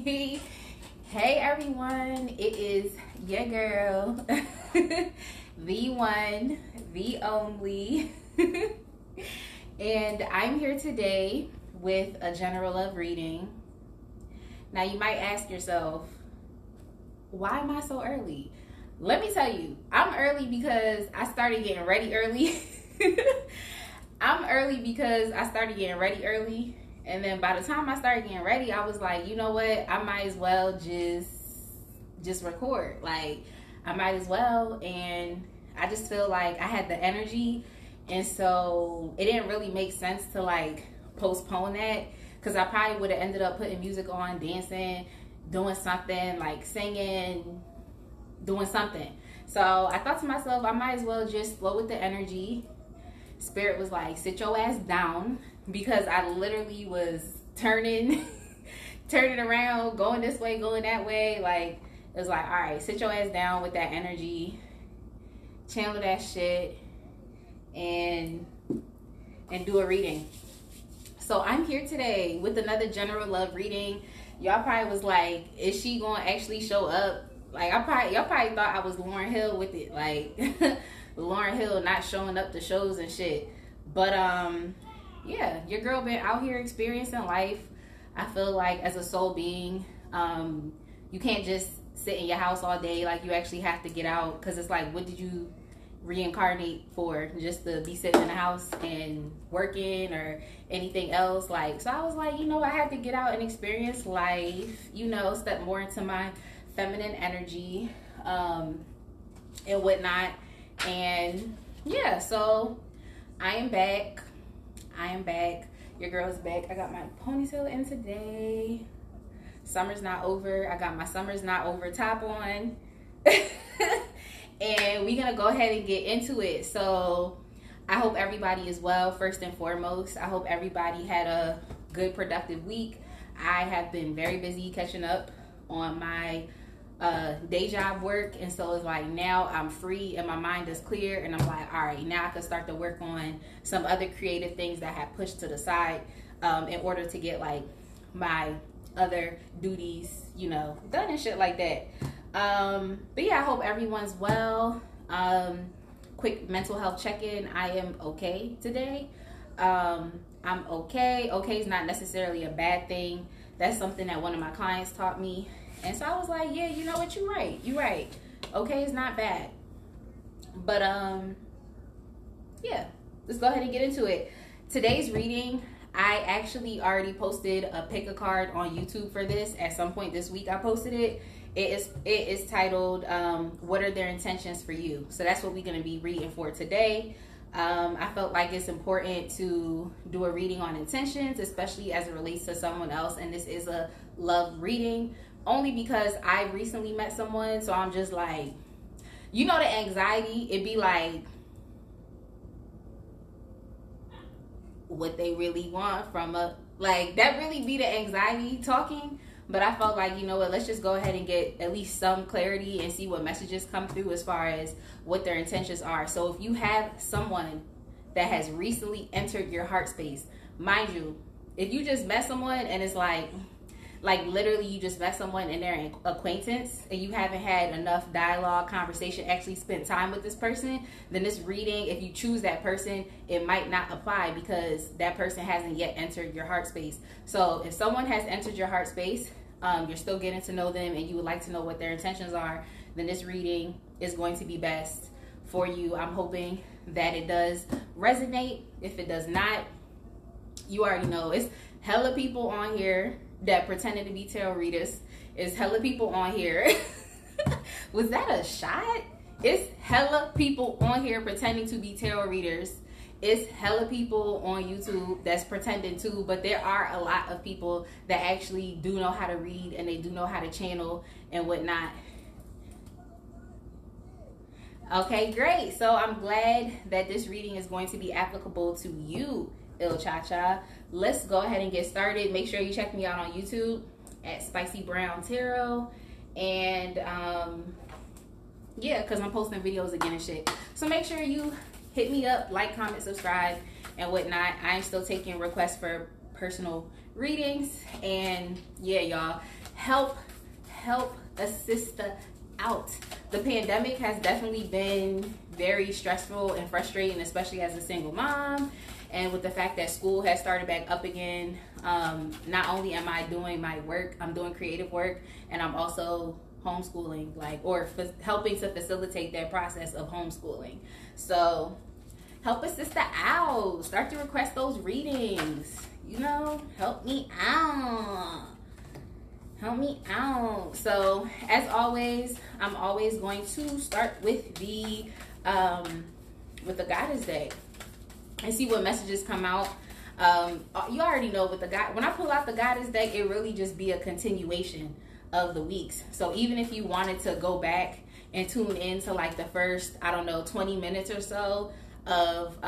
Hey everyone, it is your girl, the one, the only, and I'm here today with a general love reading. Now you might ask yourself, why am I so early? Let me tell you, I'm early because I started getting ready early. I'm early because I started getting ready early. And then by the time I started getting ready, I was like, you know what? I might as well just record. Like, I might as well. And I just feel like I had the energy. And so it didn't really make sense to like postpone that. Because I probably would have ended up putting music on, dancing, doing something, like singing, doing something. So I thought to myself, I might as well just flow with the energy. Spirit was like, sit your ass down, because I literally was turning around, going this way, going that way. Like, it was like, all right, sit your ass down with that energy, channel that shit, and do a reading. So I'm here today with another general love reading. Y'all probably was like, is she gonna actually show up? Like, y'all probably thought I was Lauryn Hill with it, like Lauryn Hill not showing up to shows and shit. But yeah, your girl been out here experiencing life. I feel like as a soul being, you can't just sit in your house all day. Like, you actually have to get out, because it's like, what did you reincarnate for? Just to be sitting in the house and working or anything else? Like, so I was like, you know, I had to get out and experience life, you know, step more into my feminine energy and whatnot. And yeah, so I am back. Your girl's back. I got my ponytail in today. Summer's not over. I got my summer's not over top on. And we're gonna go ahead and get into it. So I hope everybody is well, first and foremost. I hope everybody had a good, productive week. I have been very busy catching up on my day job work, and so it's like now I'm free and my mind is clear, and I'm like, all right, now I can start to work on some other creative things that I have pushed to the side in order to get like my other duties, you know, done and shit like that. But yeah, I hope everyone's well. Quick mental health check-in. I am okay today. I'm okay. Okay is not necessarily a bad thing. That's something that one of my clients taught me. And so I was like, yeah, you know what? You're right. You're right. Okay is not bad. But, yeah, let's go ahead and get into it. Today's reading, I actually already posted a pickacard on YouTube for this. At some point this week, I posted it. It is titled, What Are Their Intentions for You? So that's what we're going to be reading for today. I felt like it's important to do a reading on intentions, especially as it relates to someone else. And this is a love reading, only because I recently met someone. So I'm just like, you know, the anxiety, it'd be like what they really want from a, like, that really be the anxiety talking. But I felt like, you know what, let's just go ahead and get at least some clarity and see what messages come through as far as what their intentions are. So if you have someone that has recently entered your heart space, mind you, if you just met someone and it's like literally you just met someone and they're an acquaintance and you haven't had enough dialogue, conversation, actually spent time with this person, then this reading, if you choose that person, it might not apply because that person hasn't yet entered your heart space. So if someone has entered your heart space, you're still getting to know them and you would like to know what their intentions are, then this reading is going to be best for you. I'm hoping that it does resonate. If it does not, you already know it's hella people on here that pretended to be tarot readers. Is hella people on here. Was that a shot? It's hella people on here pretending to be tarot readers. It's hella people on YouTube that's pretending to, but there are a lot of people that actually do know how to read and they do know how to channel and whatnot. Okay, great. So I'm glad that this reading is going to be applicable to you, Il Cha-Cha. Let's go ahead and get started. Make sure you check me out on YouTube at Spicy Brown Tarot. And yeah, because I'm posting videos again and shit. So make sure you hit me up, like, comment, subscribe, and whatnot. I'm still taking requests for personal readings. And yeah, y'all, help a sister out. The pandemic has definitely been very stressful and frustrating, especially as a single mom. And with the fact that school has started back up again, not only am I doing my work, I'm doing creative work, and I'm also homeschooling, helping to facilitate that process of homeschooling. So help a sister out. Start to request those readings. Help me out. Help me out. So as always, I'm always going to start with the Goddess Day and see what messages come out. You already know when I pull out the Goddess Deck, it really just be a continuation of the weeks. So even if you wanted to go back and tune into like the first, 20 minutes or so of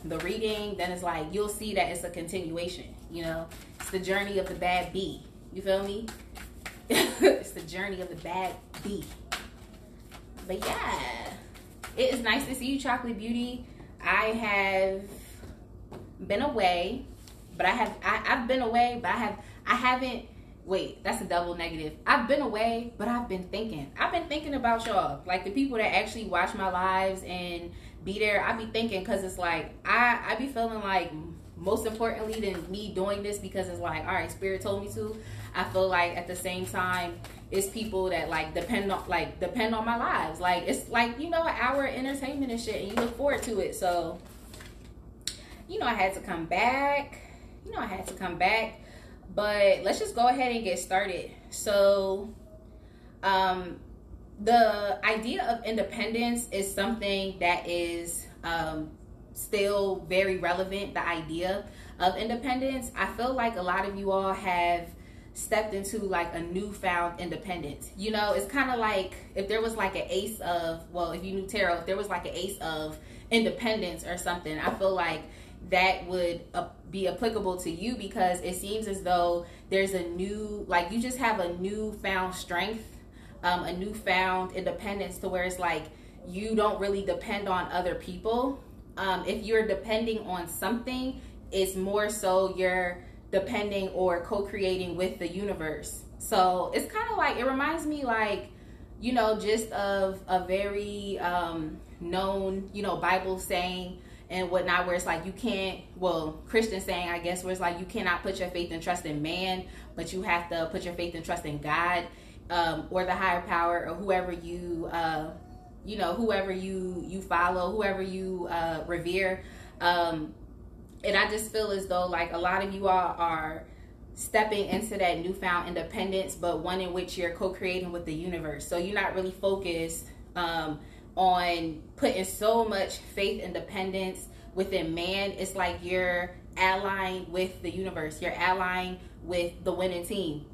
the reading, then it's like you'll see that it's a continuation. It's the journey of the bad bee. You feel me? It's the journey of the bad bee. But yeah, it is nice to see you, Chocolate Beauty. I have been away, but I've been away, but I haven't. Wait, that's a double negative. I've been away, but I've been thinking. I've been thinking about y'all, like the people that actually watch my lives and be there. I be thinking, because it's like I be feeling like, most importantly than me doing this, because it's like, all right, Spirit told me to. I feel like at the same time, it's people that depend on my lives. Like it's like, an hour of entertainment and shit, and you look forward to it. So I had to come back. But let's just go ahead and get started. So the idea of independence is something that is still very relevant. The idea of independence, I feel like a lot of you all have stepped into like a newfound independence. It's kind of like if there was like an ace of, if you knew tarot, if there was like an ace of independence or something, I feel like that would be applicable to you, because it seems as though there's a new, you just have a newfound strength, a newfound independence, to where it's like you don't really depend on other people. If you're depending on something, it's more so you're depending or co-creating with the universe. So it's kind of like, it reminds me just of a very known, Bible saying and whatnot, where it's like you can't, Christian saying, I guess, where it's like you cannot put your faith and trust in man, but you have to put your faith and trust in God, or the higher power, or whoever you follow, whoever you revere. And I just feel as though a lot of you all are stepping into that newfound independence, but one in which you're co-creating with the universe. So you're not really focused on putting so much faith and dependence within man. It's like you're allying with the universe. You're allying with the winning team.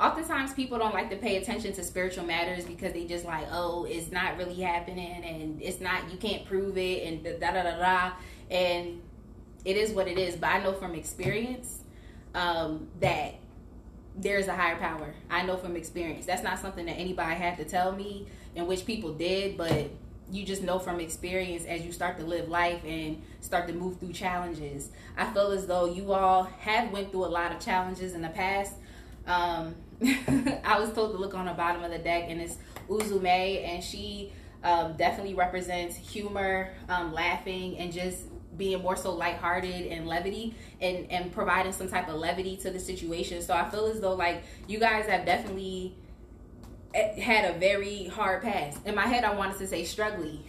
Oftentimes people don't like to pay attention to spiritual matters because they just like, oh, it's not really happening, and it's not, you can't prove it, and da da da da. And it is what it is. But I know from experience that there's a higher power. I know from experience. That's not something that anybody had to tell me, in which people did, but you just know from experience as you start to live life and start to move through challenges. I feel as though you all have went through a lot of challenges in the past. I was told to look on the bottom of the deck, and it's Uzume, and she definitely represents humor, laughing, and just being more so lighthearted and levity, and providing some type of levity to the situation. So I feel as though you guys have definitely had a very hard past. In my head, I wanted to say struggly.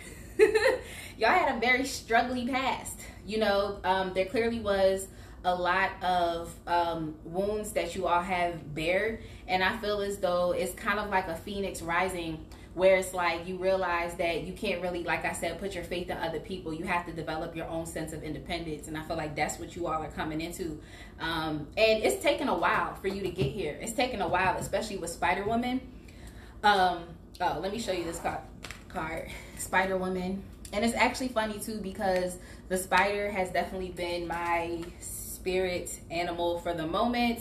Y'all had a very struggly past. There clearly was a lot of wounds that you all have bared, and I feel as though it's kind of like a phoenix rising, where it's like you realize that you can't really, like I said, put your faith in other people. You have to develop your own sense of independence, and I feel like that's what you all are coming into. And it's taken a while for you to get here. It's taken a while, especially with Spider Woman. Let me show you this card, Spider Woman. And it's actually funny too, because the spider has definitely been my spirit animal for the moment.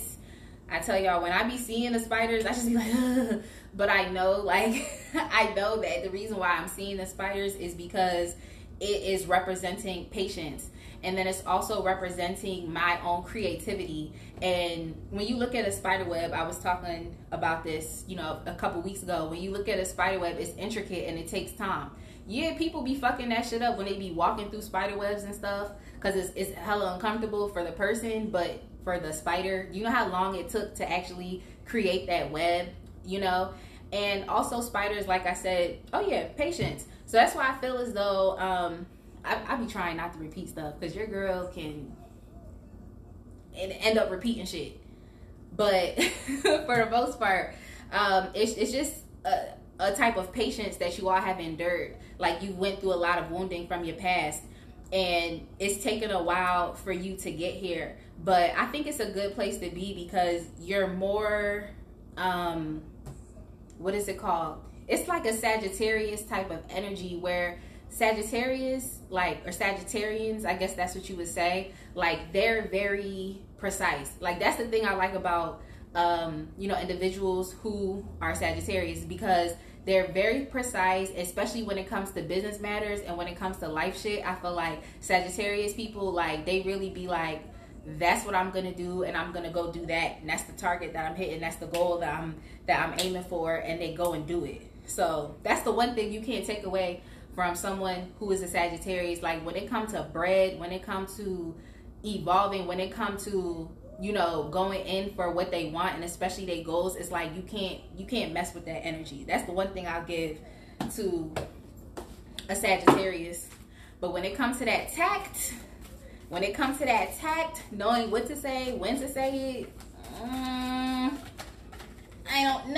I tell y'all, when I be seeing the spiders, I just be like, ugh. But I know, I know that the reason why I'm seeing the spiders is because it is representing patience. and then it's also representing my own creativity. And when you look at a spider web, I was talking about this, you know, a couple weeks ago. When you look at a spider web, it's intricate and it takes time. Yeah, people be fucking that shit up when they be walking through spider webs and stuff, because it's hella uncomfortable for the person, but for the spider, you know how long it took to actually create that web, you know? And also spiders, like I said, oh yeah, patience. So that's why I feel as though I be trying not to repeat stuff, because your girl can end up repeating shit. But for the most part, it's just a type of patience that you all have endured. Like, you went through a lot of wounding from your past, and it's taken a while for you to get here. But I think it's a good place to be, because you're more, what is it called? It's like a Sagittarius type of energy, where Sagittarius, like, or Sagittarians, I guess that's what you would say, like, they're very precise. Like, that's the thing I like about you know, individuals who are Sagittarius, because they're very precise, especially when it comes to business matters and when it comes to life shit. I feel like Sagittarius people, like, they really be like, that's what I'm gonna do, and I'm gonna go do that, and that's the target that I'm hitting, that's the goal that I'm aiming for, and they go and do it. So that's the one thing you can't take away from someone who is a Sagittarius. Like, when it comes to bread, when it comes to evolving, when it comes to, you know, going in for what they want, and especially their goals, it's like you can't mess with that energy. That's the one thing I'll give to a Sagittarius. But when it comes to that tact, knowing what to say, when to say it, I don't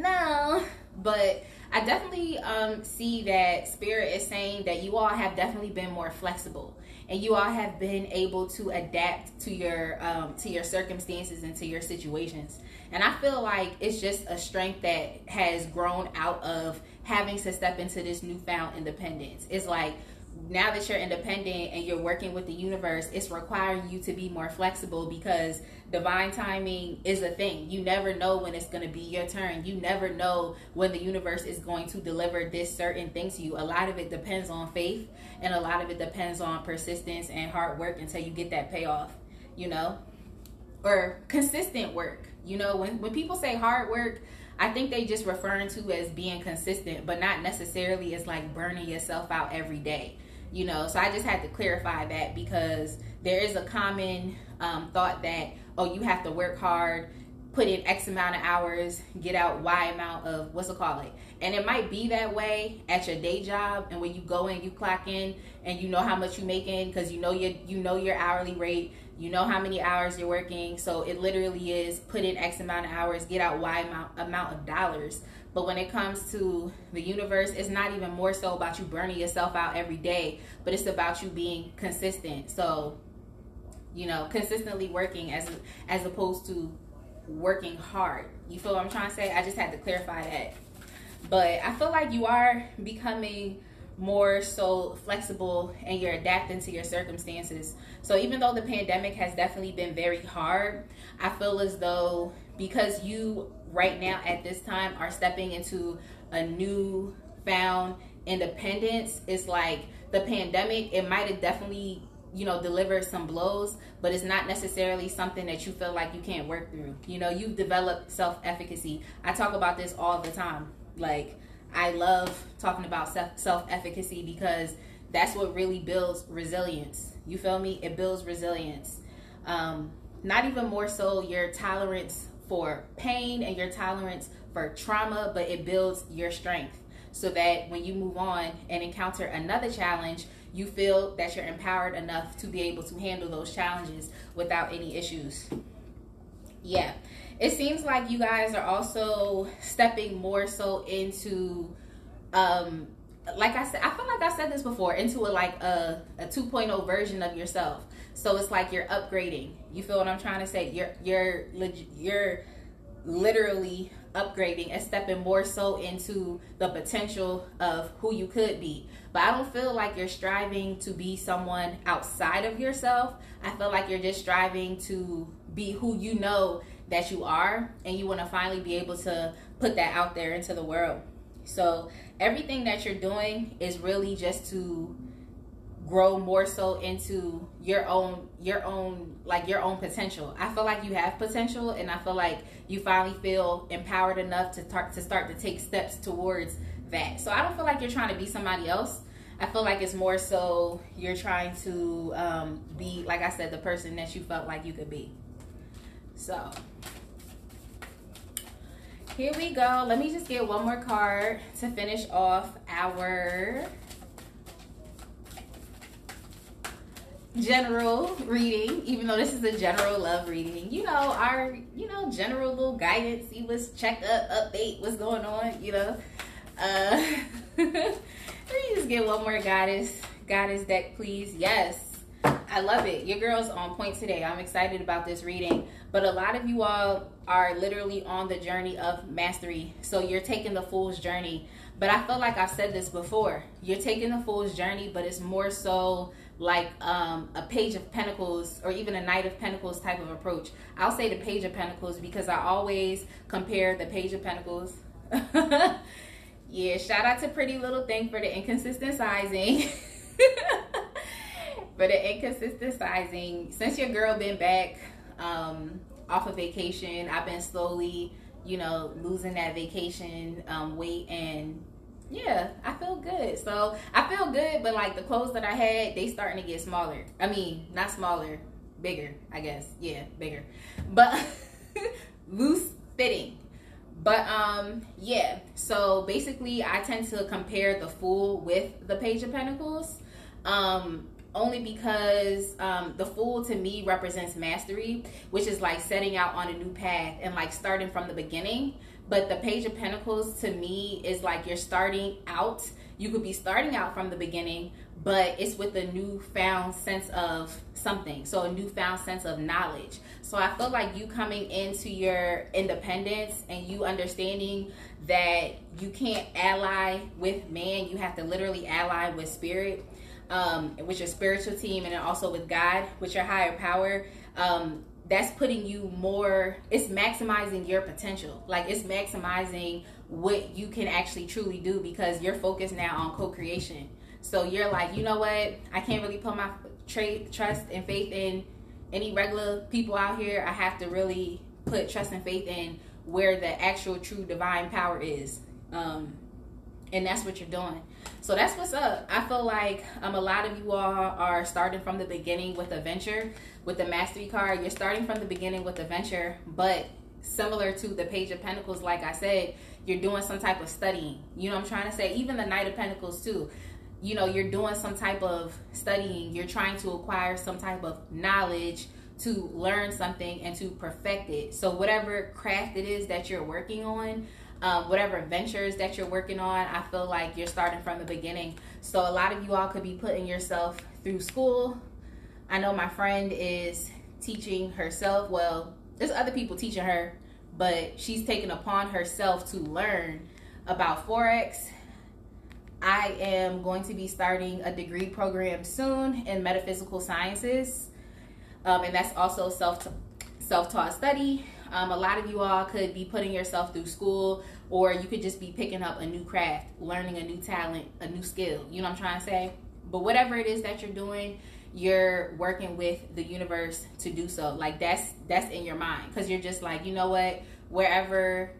know. But I definitely see that Spirit is saying that you all have definitely been more flexible, and you all have been able to adapt to your circumstances and to your situations. And I feel like it's just a strength that has grown out of having to step into this newfound independence. It's like, now that you're independent and you're working with the universe, it's requiring you to be more flexible, because divine timing is a thing. You never know when it's going to be your turn. You never know when the universe is going to deliver this certain thing to you. A lot of it depends on faith, and a lot of it depends on persistence and hard work until you get that payoff, you know, or consistent work. You know, when people say hard work, I think they just referring to as being consistent, but not necessarily as like burning yourself out every day, you know. So I just had to clarify that, because there is a common thought that, oh, you have to work hard, put in X amount of hours, get out Y amount of, and it might be that way at your day job, and when you go in, you clock in, and you know how much you're making, because you know your hourly rate, you know how many hours you're working. So it literally is put in X amount of hours, get out Y amount of dollars. But when it comes to the universe, it's not even more so about you burning yourself out every day, but it's about you being consistent. So, you know, consistently working as opposed to working hard. You feel what I'm trying to say? I just had to clarify that. But I feel like you are becoming more so flexible, and you're adapting to your circumstances. So even though the pandemic has definitely been very hard, I feel as though, because you right now at this time are stepping into a new found independence, it's like the pandemic, it might have definitely, you know, delivered some blows, but it's not necessarily something that you feel like you can't work through. You know, you've developed self-efficacy. I talk about this all the time. Like, I love talking about self-efficacy, because that's what really builds resilience. You feel me? It builds resilience. Not even more so your tolerance for pain and your tolerance for trauma, but it builds your strength, so that when you move on and encounter another challenge, you feel that you're empowered enough to be able to handle those challenges without any issues. Yeah. It seems like you guys are also stepping more so into, like I said, I feel like I said this before, into a 2.0 version of yourself. So it's like you're upgrading. You feel what I'm trying to say? You're literally upgrading and stepping more so into the potential of who you could be. But I don't feel like you're striving to be someone outside of yourself. I feel like you're just striving to be who you know that you are, and you want to finally be able to put that out there into the world. So everything that you're doing is really just to grow more so into your own potential. I feel like you have potential, and I feel like you finally feel empowered enough to start to take steps towards that. So I don't feel like you're trying to be somebody else. I feel like it's more so you're trying to be, like I said, the person that you felt like you could be. So here we go. Let me just get one more card to finish off our general reading, even though this is a general love reading. You know, our, general little guidance. See what's check up, update, what's going on, Let me just get one more goddess deck, please. Yes, I love it. Your girl's on point today. I'm excited about this reading. But a lot of you all are literally on the journey of mastery. So you're taking the fool's journey. But I feel like I've said this before. You're taking the fool's journey, but it's more so like a Page of Pentacles or even a Knight of Pentacles type of approach. I'll say the Page of Pentacles because I always compare the Page of Pentacles. Yeah, shout out to Pretty Little Thing for the inconsistent sizing. For the inconsistent sizing. Since your girl been back off of vacation, I've been slowly, losing that vacation weight, and yeah, I feel good. So I feel good, but like the clothes that I had, they starting to get smaller. I mean, not smaller, bigger, I guess. Yeah, bigger. But loose fitting. But yeah, so basically I tend to compare the Fool with the Page of Pentacles. Only because the Fool to me represents mastery, which is like setting out on a new path and like starting from the beginning. But the Page of Pentacles to me is like you're starting out. You could be starting out from the beginning, but it's with a newfound sense of something. So a newfound sense of knowledge. So I feel like you coming into your independence and you understanding that you can't ally with man. You have to literally ally with spirit. With your spiritual team, and then also with God, with your higher power. That's putting you more, it's maximizing your potential. Like it's maximizing what you can actually truly do, because you're focused now on co-creation. So you're like, you know what, I can't really put my trust and faith in any regular people out here. I have to really put trust and faith in where the actual true divine power is. And that's what you're doing. So that's what's up. I feel like a lot of you all are starting from the beginning with a venture. With the Mastery card, you're starting from the beginning with a venture, but similar to the Page of Pentacles, like I said, you're doing some type of studying. You know what I'm trying to say? Even the Knight of Pentacles too. You're doing some type of studying. You're trying to acquire some type of knowledge to learn something and to perfect it. So whatever craft it is that you're working on, whatever ventures that you're working on, I feel like you're starting from the beginning. So a lot of you all could be putting yourself through school. I know my friend is teaching herself. Well, there's other people teaching her, but she's taken upon herself to learn about Forex. I am going to be starting a degree program soon in metaphysical sciences. And that's also self-taught study. A lot of you all could be putting yourself through school, or you could just be picking up a new craft, learning a new talent, a new skill. You know what I'm trying to say? But whatever it is that you're doing, you're working with the universe to do so. Like that's in your mind, because you're just like, you know what, wherever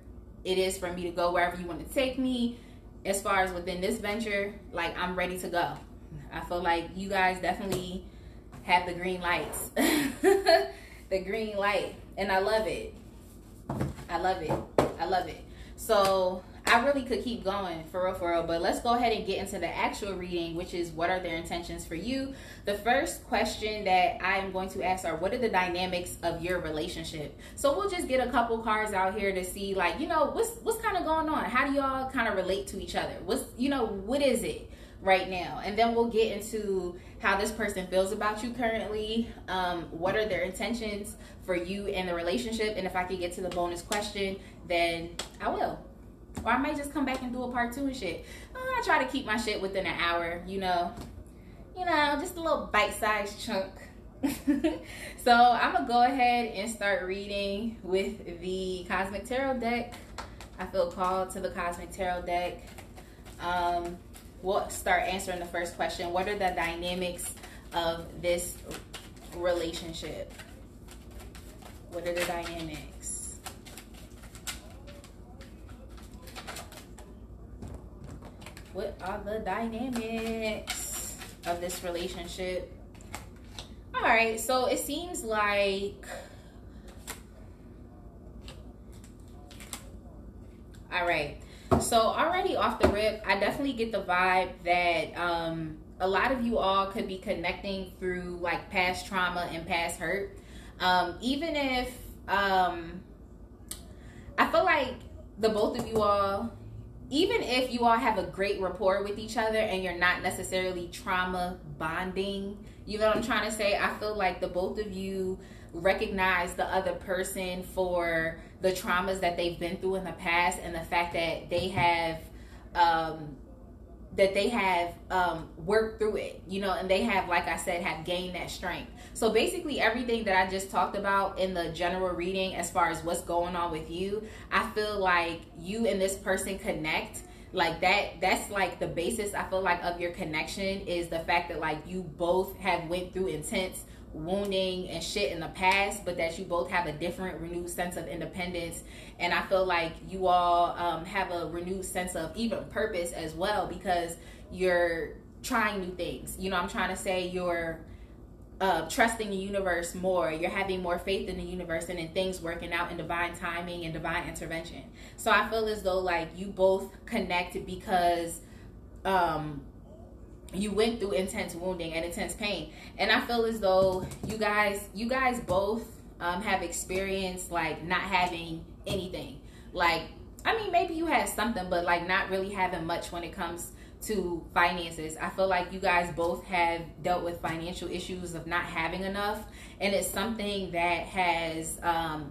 it is for me to go, wherever you want to take me, as far as within this venture, like I'm ready to go. I feel like you guys definitely have the green lights. The green light, and I love it. I love it. I love it. So I really could keep going for real, but let's go ahead and get into the actual reading, which is what are their intentions for you. The first question that I am going to ask are, what are the dynamics of your relationship? So we'll just get a couple cards out here to see, like, what's kind of going on? How do y'all kind of relate to each other? What is it right now? And then we'll get into how this person feels about you currently. What are their intentions for you in the relationship? And if I could get to the bonus question, then I will. Or I might just come back and do a part 2 and shit. I try to keep my shit within an hour, just a little bite-sized chunk. So I'm gonna go ahead and start reading with the Cosmic Tarot deck. I feel called to the Cosmic Tarot deck. we'll start answering the first question. What are the dynamics of this relationship? What are the dynamics? What are the dynamics of this relationship? All right, so it seems like, all right, so already off the rip, I definitely get the vibe that a lot of you all could be connecting through like past trauma and past hurt. Even if I feel like the both of you all, even if you all have a great rapport with each other and you're not necessarily trauma bonding, you know what I'm trying to say? I feel like the both of you recognize the other person for the traumas that they've been through in the past, and the fact that they have worked through it, you know, and they have, like I said, have gained that strength. So basically everything that I just talked about in the general reading as far as what's going on with you, I feel like you and this person connect like that's like the basis, I feel like, of your connection, is the fact that like you both have went through intense wounding and shit in the past, but that you both have a different renewed sense of independence. And I feel like you all have a renewed sense of even purpose as well, because you're trying new things. You know, I'm trying to say you're trusting the universe more. You're having more faith in the universe and in things working out in divine timing and divine intervention. So I feel as though like you both connect because you went through intense wounding and intense pain. And I feel as though you guys both have experienced like not having anything. Like, I mean, maybe you had something, but like not really having much when it comes to finances. I feel like you guys both have dealt with financial issues of not having enough, and it's something that has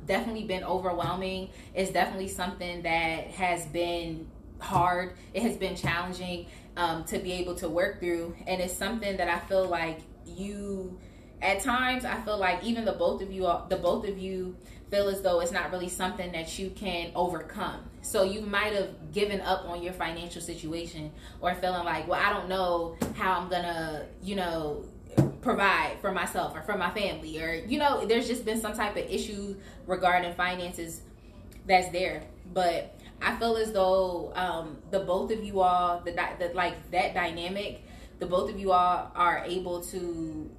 definitely been overwhelming. It's definitely something that has been hard. It has been challenging to be able to work through, and it's something that I feel like you, at times, I feel like even the both of you feel as though it's not really something that you can overcome. So you might have given up on your financial situation, or feeling like, well, I don't know how I'm gonna, you know, provide for myself or for my family, or, you know, there's just been some type of issue regarding finances that's there. But I feel as though the both of you all, like that dynamic, the both of you all are able to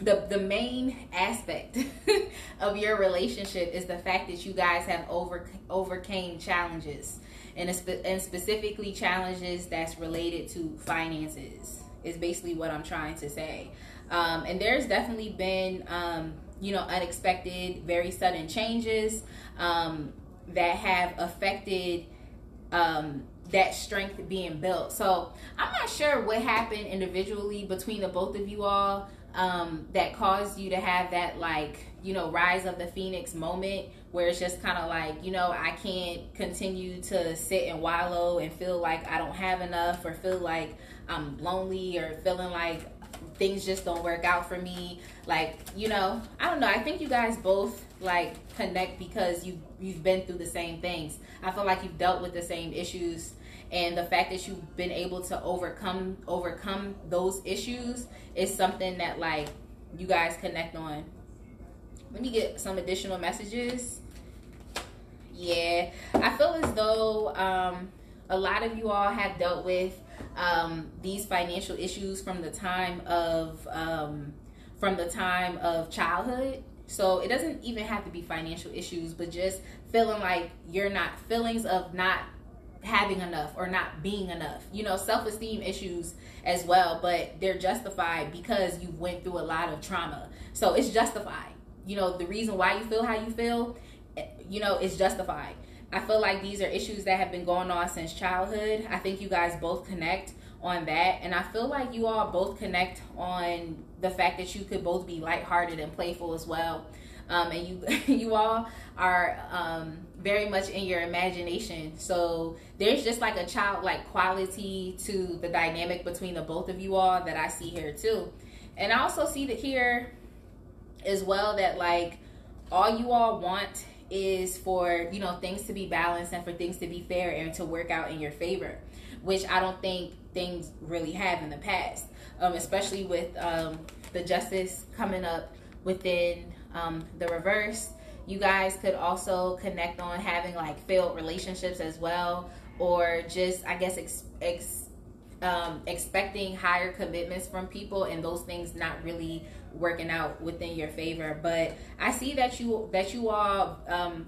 the main aspect of your relationship is the fact that you guys have overcame challenges, and specifically challenges that's related to finances is basically what I'm trying to say. And there's definitely been you know, unexpected, very sudden changes that have affected that strength being built. So I'm not sure what happened individually between the both of you all that caused you to have that, like, you know, rise of the phoenix moment, where it's just kind of like, you know, I can't continue to sit and wallow and feel like I don't have enough, or feel like I'm lonely, or feeling like things just don't work out for me. Like, you know, I don't know. I think you guys both like connect because you've been through the same things. I feel like you've dealt with the same issues, and the fact that you've been able to overcome those issues is something that like you guys connect on. Let me get some additional messages. Yeah, I feel as though a lot of you all have dealt with these financial issues from the time of childhood. So it doesn't even have to be financial issues, but just feeling like feelings of not having enough or not being enough, you know, self-esteem issues as well, but they're justified because you went through a lot of trauma. So it's justified. You know, the reason why you feel how you feel, you know, is justified. I feel like these are issues that have been going on since childhood. I think you guys both connect on that, and I feel like you all both connect on the fact that you could both be lighthearted and playful as well. And you all are very much in your imagination. So there's just like a childlike quality to the dynamic between the both of you all that I see here too. And I also see that here as well that like all you all want is for, you know, things to be balanced and for things to be fair and to work out in your favor. which I don't think things really have in the past, especially with the justice coming up within the reverse. You guys could also connect on having like failed relationships as well, or just, I guess, expecting higher commitments from people and those things not really working out within your favor. But I see that you all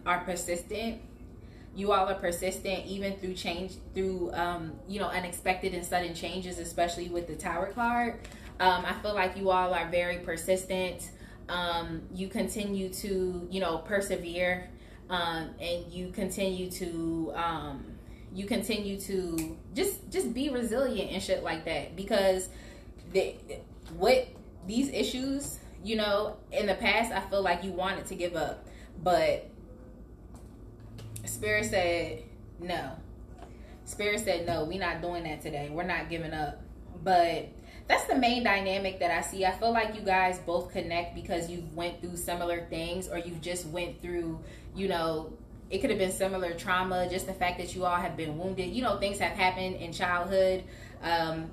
are persistent. You all are persistent even through change, through unexpected and sudden changes, especially with the Tower card. I feel like you all are very persistent. You continue to persevere, and you continue to just be resilient and shit like that, because what these issues, in the past, I feel like you wanted to give up, but Spirit said no. Spirit said no, we're not doing that today. We're not giving up. But that's the main dynamic that I see. I feel like you guys both connect because you went through similar things, or you just went through, it could have been similar trauma, just the fact that you all have been wounded. Things have happened in childhood.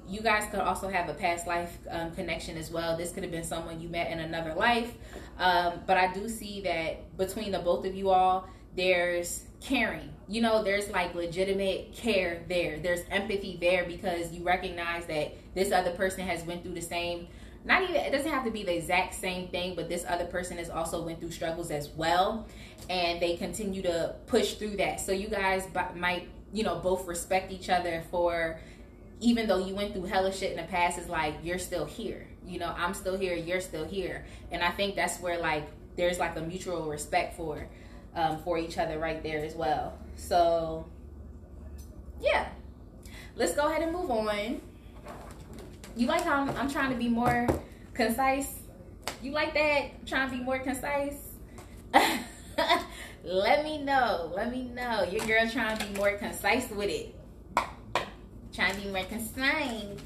You guys could also have a past life connection as well. This could have been someone you met in another life. But I do see that between the both of you all, there's caring. There's like legitimate care there. There's empathy there, because you recognize that this other person has went through the same, it doesn't have to be the exact same thing, but this other person has also went through struggles as well, and they continue to push through that. So you guys might, both respect each other for, even though you went through hella shit in the past, it's like, you're still here. I'm still here, you're still here. And I think that's where like there's like a mutual respect for each other right there as well. So yeah, let's go ahead and move on. You like how I'm trying to be more concise? You like that? I'm trying to be more concise? Let me know. Your girl trying to be more concise with it. Trying to be more concise.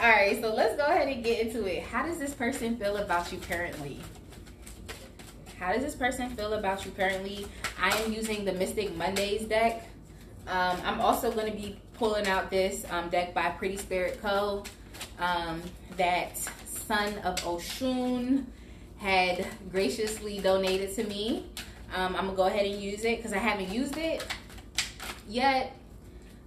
All right, so let's go ahead and get into it. How does this person feel about you currently? How does this person feel about you currently? I am using the Mystic Mondays deck. I'm also going to be pulling out this deck by Pretty Spirit Co. That Son of Oshun had graciously donated to me. I'm going to go ahead and use it because I haven't used it yet.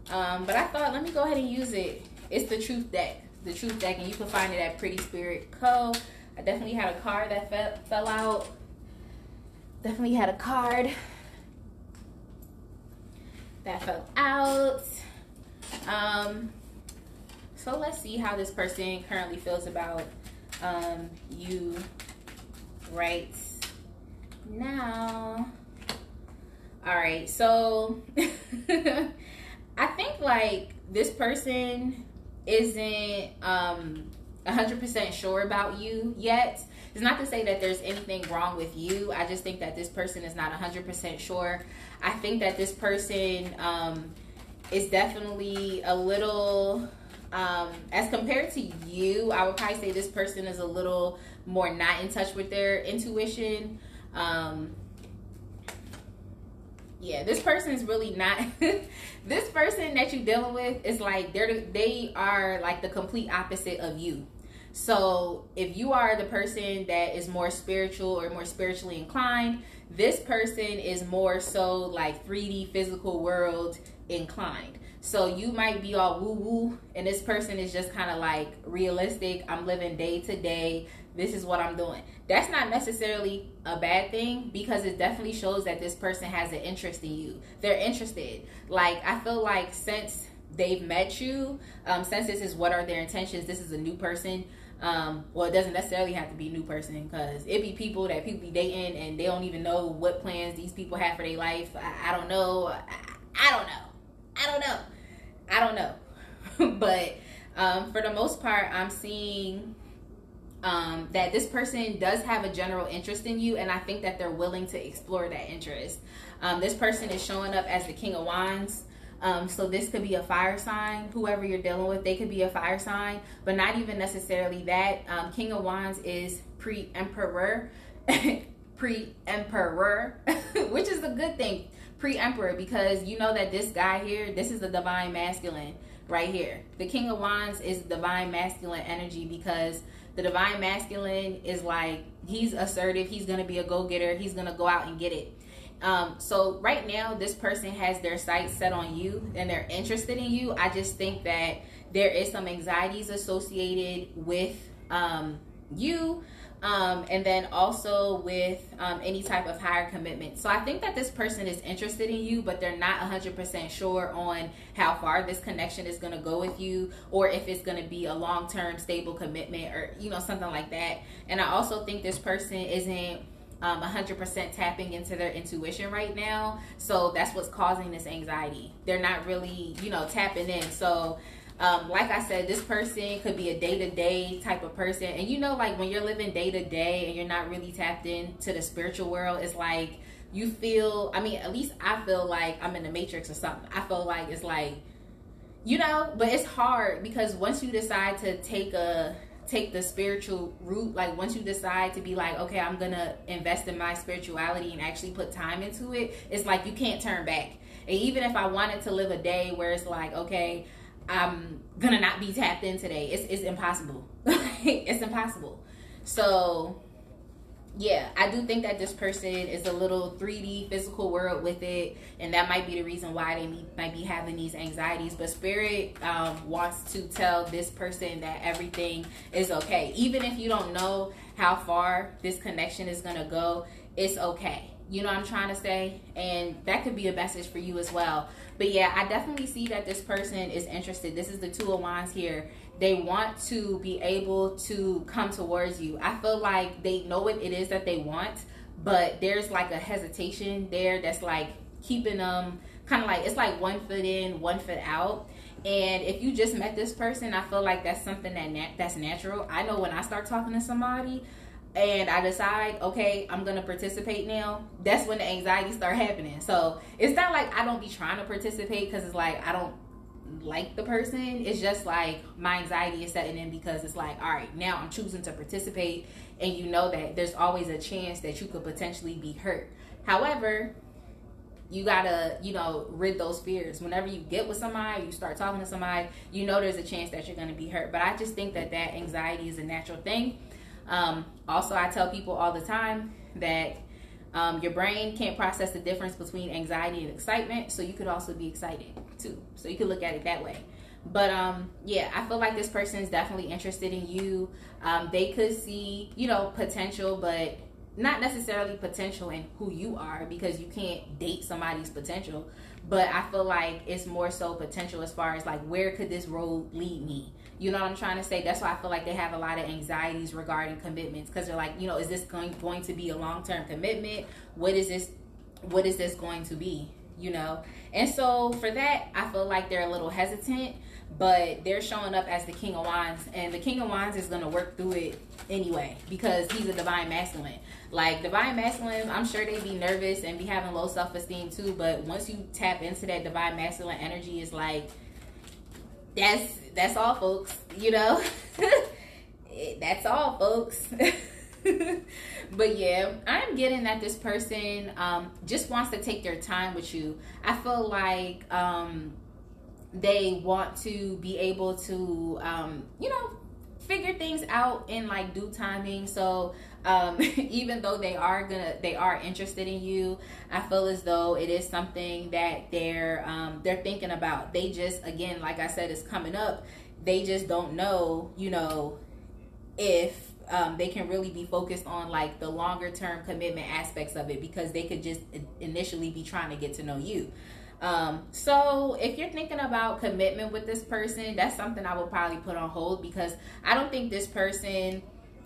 But I thought, let me go ahead and use it. It's the Truth deck. The Truth deck, and you can find it at Pretty Spirit Co. I definitely had a card that fell out. Definitely had a card that fell out. So let's see how this person currently feels about you right now. All right, so I think like this person isn't 100% sure about you yet. It's not to say that there's anything wrong with you. I just think that this person is not 100% sure. I think that this person is definitely a little, as compared to you, I would probably say this person is a little more not in touch with their intuition. Yeah, this person is really not. This person that you're dealing with is like, they are like the complete opposite of you. So if you are the person that is more spiritual or more spiritually inclined, this person is more so like 3D physical world inclined. So you might be all woo woo, and this person is just kind of like realistic. I'm living day to day. This is what I'm doing. That's not necessarily a bad thing, because it definitely shows that this person has an interest in you. They're interested. Like, I feel like since they've met you, since this is what are their intentions, this is a new person. Well, it doesn't necessarily have to be a new person, because it be people that people be dating and they don't even know what plans these people have for their life. I don't know. I don't know. But for the most part, I'm seeing that this person does have a general interest in you, and I think that they're willing to explore that interest. This person is showing up as the King of Wands. So this could be a fire sign. Whoever you're dealing with, they could be a fire sign, but not even necessarily that. King of Wands is pre-emperor, which is a good thing. pre-emperor, because you know that this guy here, this is the divine masculine right here. The King of Wands is divine masculine energy, because the divine masculine is like, he's assertive, he's going to be a go-getter, he's going to go out and get it. So right now, this person has their sights set on you and they're interested in you. I just think that there is some anxieties associated with you, and then also with any type of higher commitment. So I think that this person is interested in you, but they're not 100% sure on how far this connection is going to go with you, or if it's going to be a long-term stable commitment, or something like that. And I also think this person isn't 100% tapping into their intuition right now, so that's what's causing this anxiety. They're not really tapping in. So like I said, this person could be a day-to-day type of person, and like when you're living day-to-day and you're not really tapped into the spiritual world, it's like you feel, at least I feel like I'm in the Matrix or something. I feel like it's like, but it's hard, because once you decide to take the spiritual route, like once you decide to be like, okay, I'm gonna invest in my spirituality and actually put time into it, it's like you can't turn back. And even if I wanted to live a day where it's like, okay, I'm gonna not be tapped in today, it's impossible. It's impossible. So yeah, I do think that this person is a little 3D physical world with it, and that might be the reason why they might be having these anxieties. But Spirit wants to tell this person that everything is okay. Even if you don't know how far this connection is going to go, it's okay. You know what I'm trying to say? And that could be a message for you as well. But yeah, I definitely see that this person is interested. This is the Two of Wands here. They want to be able to come towards you. I feel like they know what it is that they want, but there's like a hesitation there that's like keeping them kind of like, it's like 1 foot in, 1 foot out. And if you just met this person, I feel like that's something that's natural. I know when I start talking to somebody and I decide, okay, I'm going to participate now, that's when the anxiety start happening. So it's not like I don't be trying to participate because it's like I don't like the person. It's just like my anxiety is setting in, because it's like, all right, now I'm choosing to participate, and you know that there's always a chance that you could potentially be hurt. However, you gotta rid those fears. Whenever you get with somebody, you start talking to somebody, there's a chance that you're going to be hurt. But I just think that anxiety is a natural thing. Also, I tell people all the time that your brain can't process the difference between anxiety and excitement, so you could also be excited too. So you could look at it that way. But yeah, I feel like this person is definitely interested in you. They could see potential, but not necessarily potential in who you are, because you can't date somebody's potential. But I feel like it's more so potential as far as like, where could this road lead me? You know what I'm trying to say? That's why I feel like they have a lot of anxieties regarding commitments, because they're like, is this going to be a long-term commitment? What is this going to be? And so for that, I feel like they're a little hesitant, but they're showing up as the King of Wands, and the King of Wands is going to work through it anyway, because he's a divine masculine. Like divine masculine, I'm sure they be nervous and be having low self-esteem too, but once you tap into that divine masculine energy, it's like, that's all, folks. That's all, folks. But yeah, I'm getting that this person just wants to take their time with you. I feel like they want to be able to figure things out in like due timing. So even though they are interested in you, I feel as though it is something that they're thinking about. They just, again, like I said, it's coming up. They just don't know, if they can really be focused on like the longer term commitment aspects of it, because they could just initially be trying to get to know you. So if you're thinking about commitment with this person, that's something I would probably put on hold, because I don't think this person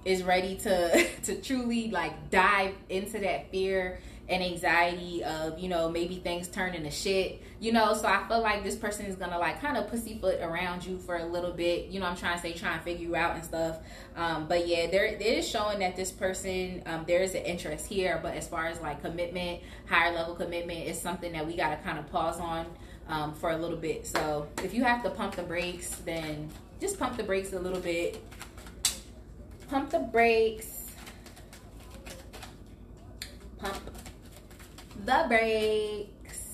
is ready to truly like dive into that fear and anxiety of, maybe things turn into shit, so I feel like this person is gonna like kind of pussyfoot around you for a little bit, I'm trying to say, trying to figure you out and stuff. But yeah, it is showing that this person, there is an interest here, but as far as like commitment, higher level commitment, is something that we got to kind of pause on for a little bit. So if you have to pump the brakes, then just pump the brakes a little bit. Pump the brakes. Pump the brakes.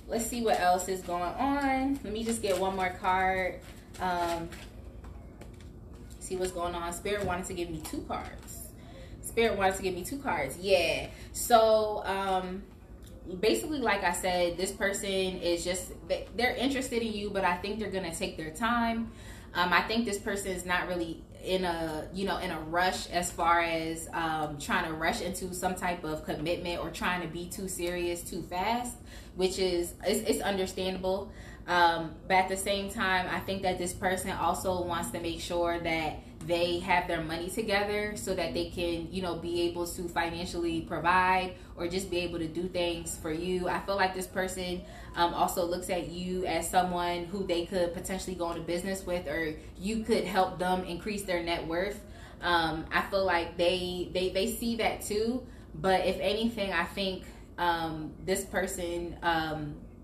Let's see what else is going on. Let me just get one more card. See what's going on. Spirit wanted to give me 2 cards. Spirit wanted to give me 2 cards. Yeah. So, basically, like I said, this person is just, they're interested in you, but I think they're going to take their time. I think this person is not really in a, in a rush as far as trying to rush into some type of commitment or trying to be too serious too fast, which is, it's understandable. But at the same time, I think that this person also wants to make sure that they have their money together so that they can, be able to financially provide or just be able to do things for you. I feel like this person also looks at you as someone who they could potentially go into business with, or you could help them increase their net worth. I feel like they see that too. But if anything, I think this person,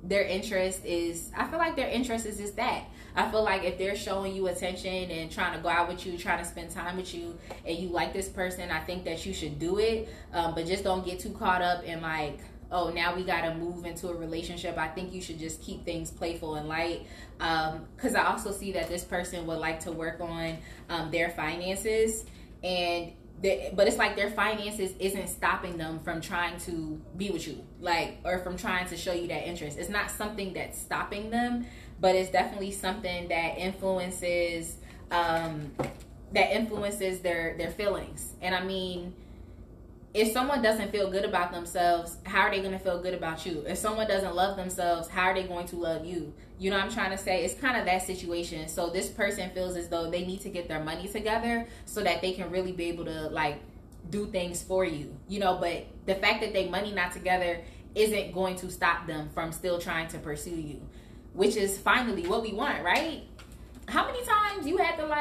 their interest is, I feel like their interest is just that. I feel like if they're showing you attention and trying to go out with you, trying to spend time with you, and you like this person, I think that you should do it. But just don't get too caught up in like, oh, now we got to move into a relationship. I think you should just keep things playful and light. Because I also see that this person would like to work on their finances, but it's like their finances isn't stopping them from trying to be with you, like, or from trying to show you that interest. It's not something that's stopping them, but it's definitely something that influences their feelings. And I mean, if someone doesn't feel good about themselves, how are they going to feel good about you? If someone doesn't love themselves, how are they going to love you? You know what I'm trying to say? It's kind of that situation. So this person feels as though they need to get their money together so that they can really be able to like do things for you, but the fact that they money not together isn't going to stop them from still trying to pursue you, which is finally what we want, right? How many times you had to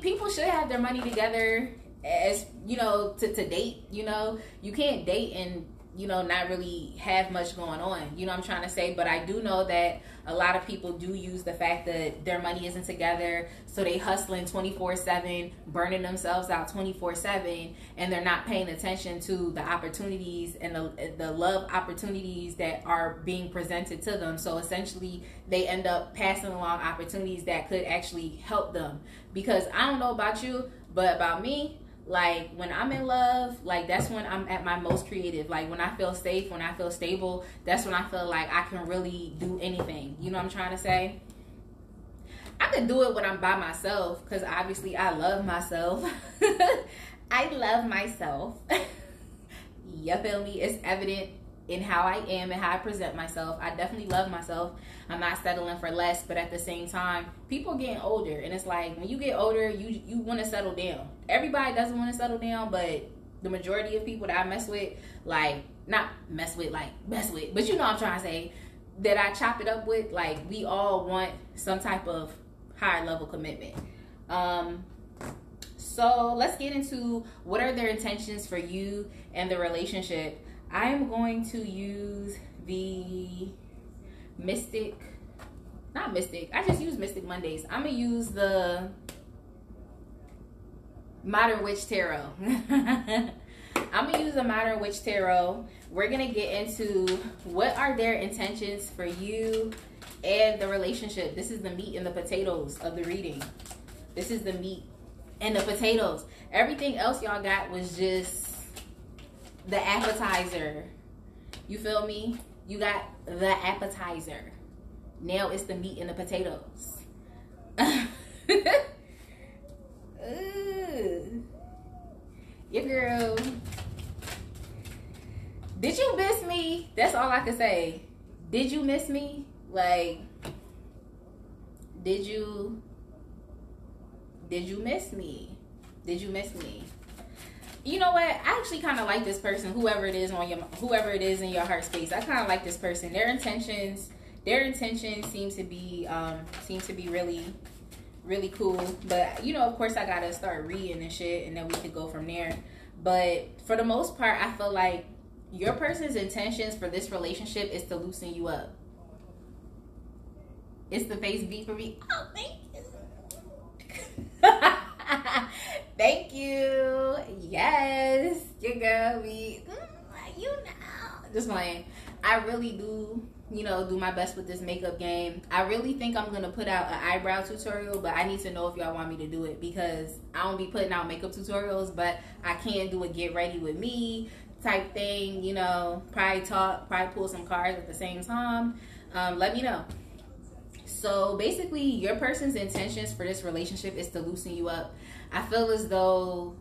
people should have their money together as to date. You can't date and not really have much going on, I'm trying to say. But I do know that a lot of people do use the fact that their money isn't together, so they hustling 24/7, burning themselves out 24/7, and they're not paying attention to the opportunities and the love opportunities that are being presented to them. So essentially they end up passing along opportunities that could actually help them. Because I don't know about you, but about me, like when I'm in love, like that's when I'm at my most creative. Like when I feel safe, when I feel stable, that's when I feel like I can really do anything. You know what I'm trying to say? I can do it when I'm by myself, because obviously I love myself. I love myself. You feel me? It's evident in how I am and how I present myself. I definitely love myself. I'm not settling for less, but at the same time, people getting older, and it's like when you get older, you want to settle down. Everybody doesn't want to settle down, but the majority of people that I mess with, like not mess with, like mess with, but you know what I'm trying to say, that I chop it up with, like we all want some type of higher level commitment. So let's get into what are their intentions for you and the relationship. I am going to use the Mystic, not Mystic, I just use Mystic Mondays. I'm going to use the Modern Witch Tarot. I'm going to use the Modern Witch Tarot. We're going to get into what are their intentions for you and the relationship. This is the meat and the potatoes of the reading. This is the meat and the potatoes. Everything else y'all got was just the appetizer. You feel me? You got the appetizer. Now it's the meat and the potatoes. Your girl. Did you miss me? That's all I can say. Did you miss me? Like, did you miss me? Did you miss me? You know what? I actually kind of like this person, whoever it is in your heart space. I kind of like this person. Their intentions seem to be really, really cool. But of course, I gotta start reading and shit, and then we could go from there. But for the most part, I feel like your person's intentions for this relationship is to loosen you up. It's the face beat for me. Oh, thank you. Thank you. Yes. Your girl be, just playing. I really do you know, do my best with this makeup game. I really think I'm gonna put out an eyebrow tutorial, but I need to know if y'all want me to do it, because I don't be putting out makeup tutorials, but I can do a get ready with me type thing, you know, probably pull some cards at the same time. Let me know. So basically, your person's intentions for this relationship is to loosen you up. I feel as though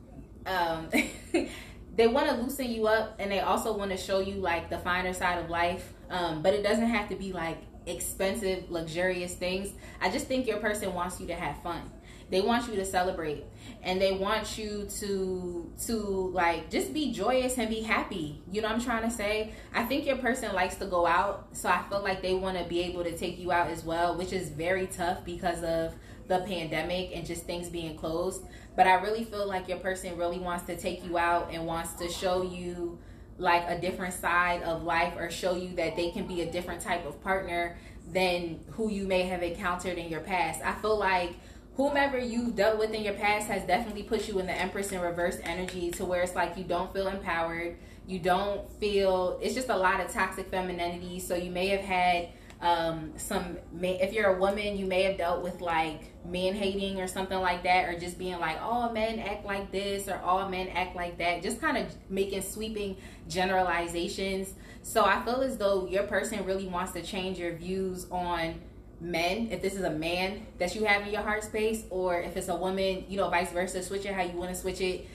they want to loosen you up, and they also want to show you like the finer side of life. But it doesn't have to be like expensive, luxurious things. I just think your person wants you to have fun. They want you to celebrate, and they want you to like just be joyous and be happy. You know what I'm trying to say? I think your person likes to go out, so I feel like they want to be able to take you out as well, which is very tough because of the pandemic and just things being closed. But I really feel like your person really wants to take you out and wants to show you like a different side of life, or show you that they can be a different type of partner than who you may have encountered in your past. I feel like whomever you've dealt with in your past has definitely put you in the Empress in reverse energy, to where it's like you don't feel empowered, you don't feel, it's just a lot of toxic femininity. So you may have had if you're a woman, you may have dealt with like man hating or something like that, or just being like, all men act like this, or all men act like that, just kind of making sweeping generalizations. So I feel as though your person really wants to change your views on men, if this is a man that you have in your heart space, or if it's a woman, you know, vice versa. Switch it how you want to switch it.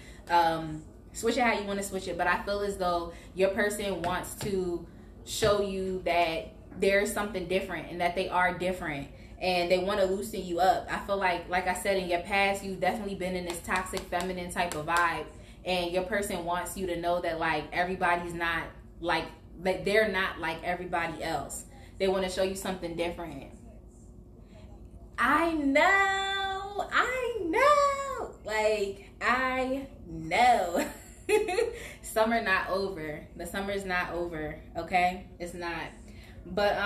Switch it how you want to switch it. But I feel as though your person wants to show you that there's something different, and that they are different, and they want to loosen you up. I feel like I said, in your past, you've definitely been in this toxic feminine type of vibe, and your person wants you to know that like everybody's not like they're not like everybody else. They want to show you something different. I know. Like, I know. Summer not over. The summer's not over, okay? It's not. But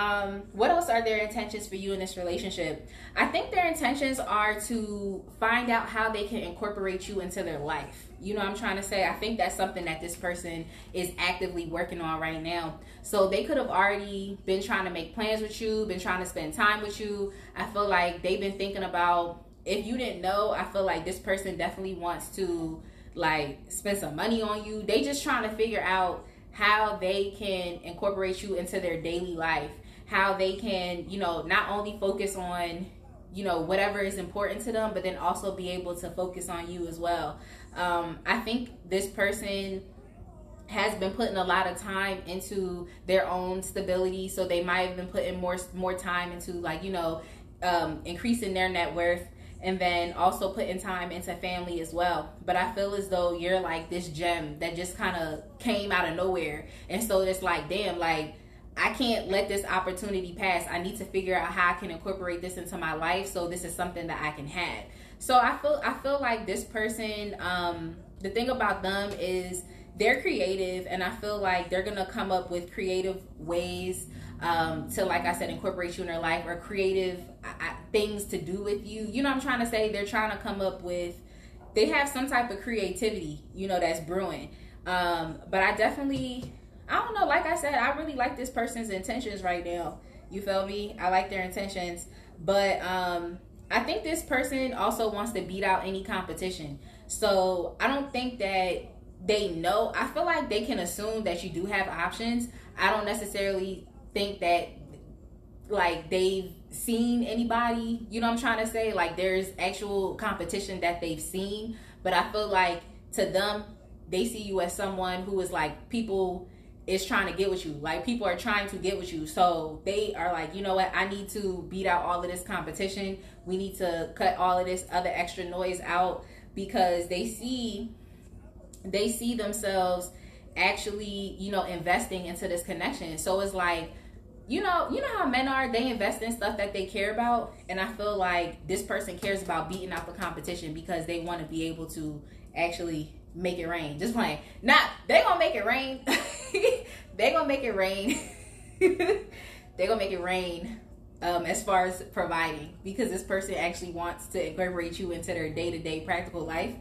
what else are their intentions for you in this relationship? I think their intentions are to find out how they can incorporate you into their life. You know what I'm trying to say? I think that's something that this person is actively working on right now. So they could have already been trying to make plans with you, been trying to spend time with you. I feel like they've been thinking about, if you didn't know, I feel like this person definitely wants to like spend some money on you. They just trying to figure out how they can incorporate you into their daily life, how they can, you know, not only focus on, you know, whatever is important to them, but then also be able to focus on you as well. I think this person has been putting a lot of time into their own stability, so they might have been putting more time into like, you know, increasing their net worth, and then also putting time into family as well. But I feel as though you're like this gem that just kind of came out of nowhere, and so it's like, damn, like I can't let this opportunity pass. I need to figure out how I can incorporate this into my life, so this is something that I can have. So I feel like this person, the thing about them is they're creative, and I feel like they're gonna come up with creative ways to, like I said, incorporate you in their life, or creative things to do with you. You know what I'm trying to say? They're trying to come up with, they have some type of creativity, you know, that's brewing. But I don't know, like I said, I really like this person's intentions right now. You feel me? I like their intentions. But I think this person also wants to beat out any competition. So I don't think that they know. I feel like they can assume that you do have options. I don't necessarily think that like they've seen anybody, you know what I'm trying to say, like there's actual competition that they've seen. But I feel like to them, they see you as someone who is like, people is trying to get with you, like people are trying to get with you. So they are like, you know what, I need to beat out all of this competition. We need to cut all of this other extra noise out, because they see themselves actually, you know, investing into this connection. So it's like, you know how men are, they invest in stuff that they care about. And I feel like this person cares about beating out the competition, because they want to be able to actually make it rain. Just playing. Not, they gonna make it rain. They gonna make it rain. They gonna make it rain as far as providing, because this person actually wants to incorporate you into their day-to-day practical life.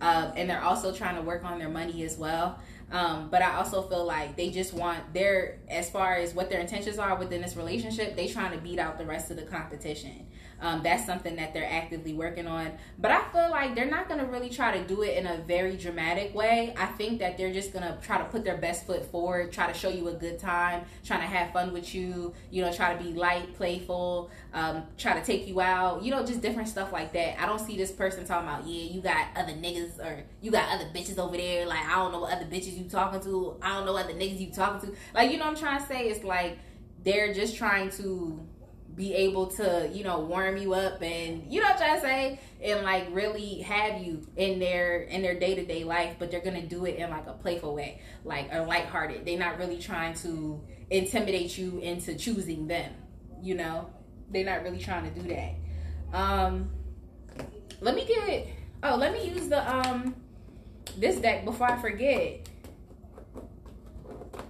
and they're also trying to work on their money as well. But I also feel like they just want their, as far as what their intentions are within this relationship, they trying to beat out the rest of the competition. That's something that they're actively working on. But I feel like they're not going to really try to do it in a very dramatic way. I think that they're just going to try to put their best foot forward, try to show you a good time, trying to have fun with you, you know, try to be light, playful, try to take you out, you know, just different stuff like that. I don't see this person talking about, yeah, you got other niggas or you got other bitches over there. Like, I don't know what other bitches you talking to. I don't know what other niggas you talking to. Like, you know what I'm trying to say? It's like they're just trying to be able to, you know, warm you up and, you know what I'm trying to say, and like really have you in their day-to-day life, but they're gonna do it in like a playful way, like a lighthearted. They're not really trying to intimidate you into choosing them, you know. They're not really trying to do that. Let me use the this deck before I forget.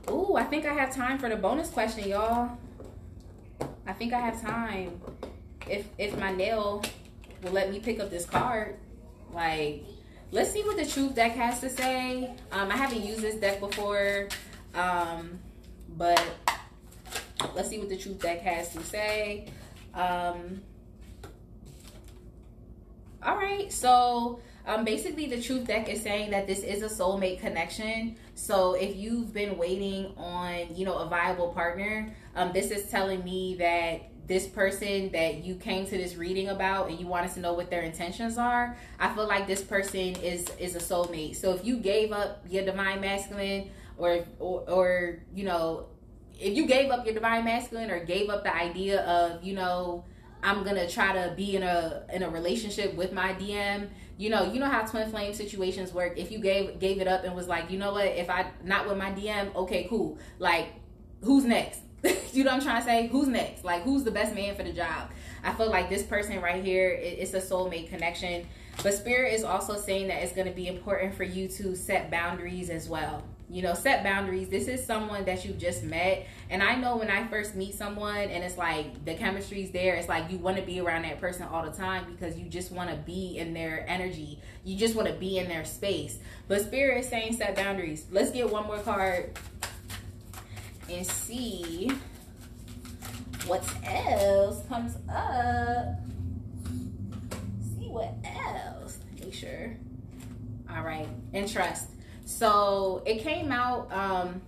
Ooh, I think I have time for the bonus question, y'all. I think I have time. If my nail will let me pick up this card. Like, let's see what the truth deck has to say. I haven't used this deck before. But let's see what the truth deck has to say. All right, so basically the truth deck is saying that this is a soulmate connection. So if you've been waiting on, you know, a viable partner, this is telling me that this person that you came to this reading about and you wanted to know what their intentions are, I feel like this person is a soulmate. So if you gave up your divine masculine, or you know, if you gave up your divine masculine or gave up the idea of, you know, I'm gonna try to be in a relationship with my DM, you know how twin flame situations work. If you gave it up and was like, you know what, if I not with my DM, okay, cool. Like, who's next? You know what I'm trying to say? Who's next? Like, who's the best man for the job? I feel like this person right here, it's a soulmate connection. But Spirit is also saying that it's going to be important for you to set boundaries as well. You know, set boundaries. This is someone that you just met. And I know when I first meet someone and it's like the chemistry's there, it's like you want to be around that person all the time because you just want to be in their energy. You just want to be in their space. But Spirit is saying set boundaries. Let's get one more card and see what else comes up. See what else. Make sure. All right. And trust. So it came out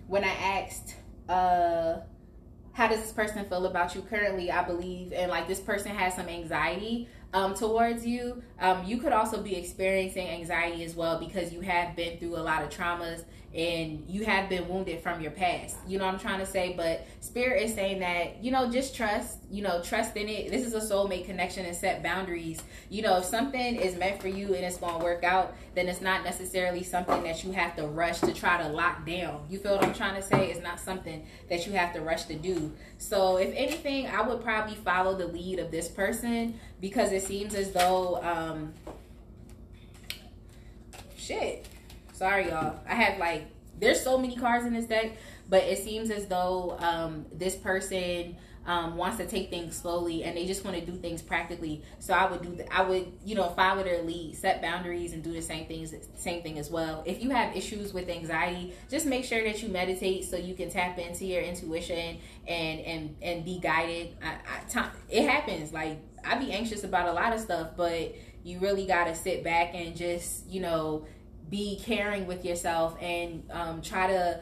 when I asked, how does this person feel about you currently, I believe, and like this person has some anxiety towards you. You could also be experiencing anxiety as well because you have been through a lot of traumas and you have been wounded from your past. You know what I'm trying to say? But Spirit is saying that, you know, just trust, you know, trust in it. This is a soulmate connection and set boundaries. You know, if something is meant for you and it's going to work out, then it's not necessarily something that you have to rush to try to lock down. You feel what I'm trying to say? It's not something that you have to rush to do. So if anything, I would probably follow the lead of this person because it seems as though, sorry y'all, I have like, there's so many cards in this deck, but it seems as though this person wants to take things slowly and they just want to do things practically. So I would you know, follow their lead, set boundaries, and do the same thing as well. If you have issues with anxiety, just make sure that you meditate so you can tap into your intuition and be guided. It happens. Like, I be anxious about a lot of stuff, but you really got to sit back and just, you know, be caring with yourself and try to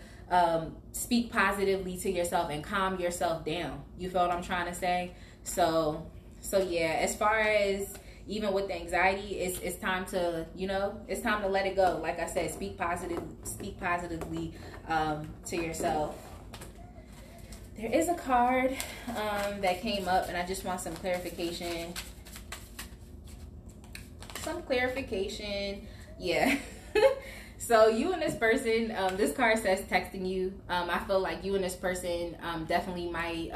speak positively to yourself and calm yourself down. You feel what I'm trying to say? So yeah, as far as even with the anxiety, it's time to, you know, it's time to let it go. Like I said, speak positively to yourself. There is a card that came up and I just want some clarification. Yeah. So you and this person, this card says texting you. I feel like you and this person definitely might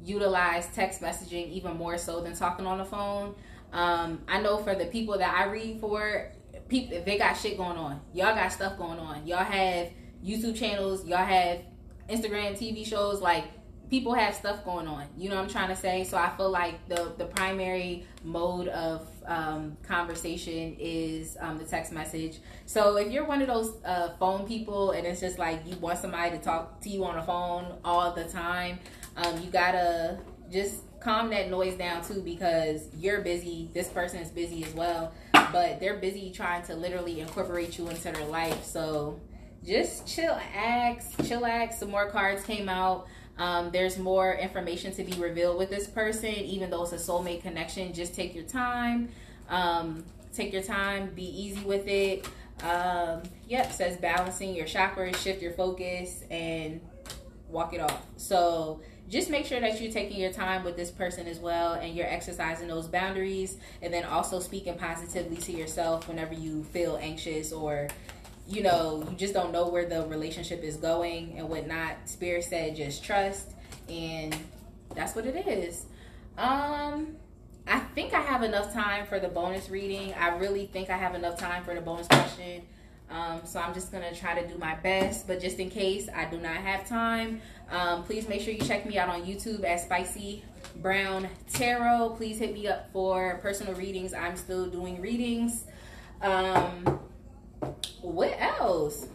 utilize text messaging even more so than talking on the phone. I know for the people that I read for, people, they got shit going on. Y'all got stuff going on. Y'all have YouTube channels. Y'all have Instagram TV shows. Like, people have stuff going on, you know what I'm trying to say? So I feel like the primary mode of conversation is the text message. So if you're one of those phone people and it's just like you want somebody to talk to you on the phone all the time, you gotta just calm that noise down too, because you're busy, this person is busy as well, but they're busy trying to literally incorporate you into their life. So just chillax. Some more cards came out. There's more information to be revealed with this person, even though it's a soulmate connection. Just take your time. Be easy with it. Yep, says balancing your chakras, shift your focus, and walk it off. So just make sure that you're taking your time with this person as well, and you're exercising those boundaries, and then also speaking positively to yourself whenever you feel anxious, or you know, you just don't know where the relationship is going and whatnot. Spirit said just trust, and that's what it is. I think I have enough time for the bonus reading. I really think I have enough time for the bonus question. So I'm just going to try to do my best. But just in case I do not have time, please make sure you check me out on YouTube at Spicy Brown Tarot. Please hit me up for personal readings. I'm still doing readings. What else?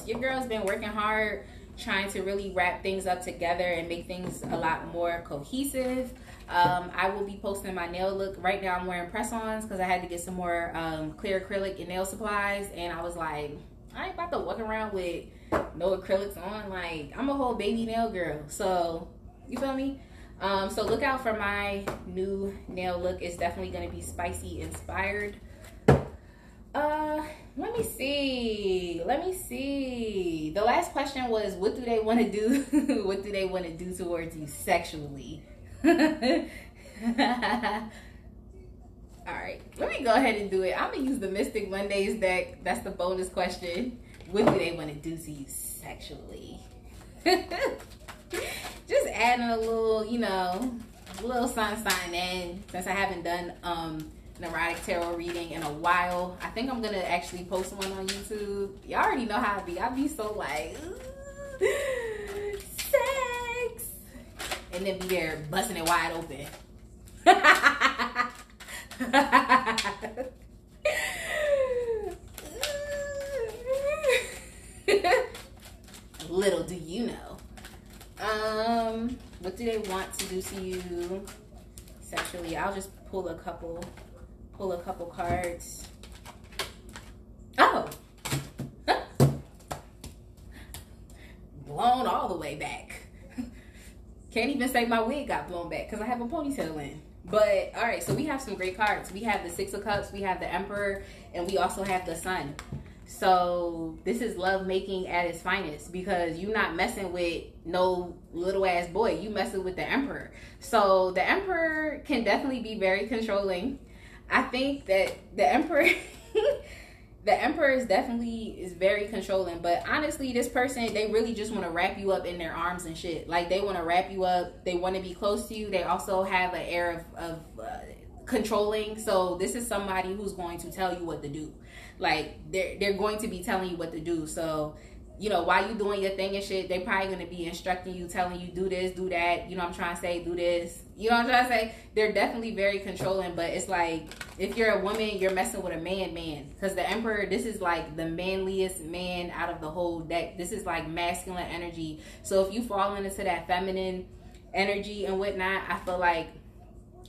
Your girl's been working hard trying to really wrap things up together and make things a lot more cohesive. I will be posting my nail look. Right now I'm wearing press-ons because I had to get some more clear acrylic and nail supplies, and I was like, I ain't about to walk around with no acrylics on. Like, I'm a whole baby nail girl, so you feel me? So look out for my new nail look. It's definitely going to be spicy inspired. Let me see. The last question was, what do they want to do? What do they want to do towards you sexually? All right, let me go ahead and do it. I'm gonna use the Mystic Mondays deck. That's the bonus question. What do they want to do to you sexually? Just adding a little, you know, a little sign in, since I haven't done an erotic tarot reading in a while. I think I'm gonna actually post one on YouTube. Y'all already know how I be. I be so like, sex, and then be there busting it wide open. Little do you know. What do they want to do to you sexually? I'll just pull a couple cards. Oh, blown all the way back. Can't even say my wig got blown back because I have a ponytail in. But all right, so we have some great cards. We have the Six of Cups, we have the Emperor, and we also have the Sun. So this is love making at its finest, because you're not messing with no little ass boy. You messing with the Emperor. So the Emperor can definitely be very controlling. I think that the Emperor the Emperor is very controlling. But honestly, this person, they really just want to wrap you up in their arms and shit. Like, they want to wrap you up. They want to be close to you. They also have an air of controlling. So this is somebody who's going to tell you what to do. Like, they're going to be telling you what to do. So, you know, while you doing your thing and shit, they probably going to be instructing you, telling you, do this, do that. You know what I'm trying to say? Do this. You know what I'm trying to say? They're definitely very controlling. But it's like, if you're a woman, you're messing with a man. Because the Emperor, this is like the manliest man out of the whole deck. This is like masculine energy. So if you fall into that feminine energy and whatnot, I feel like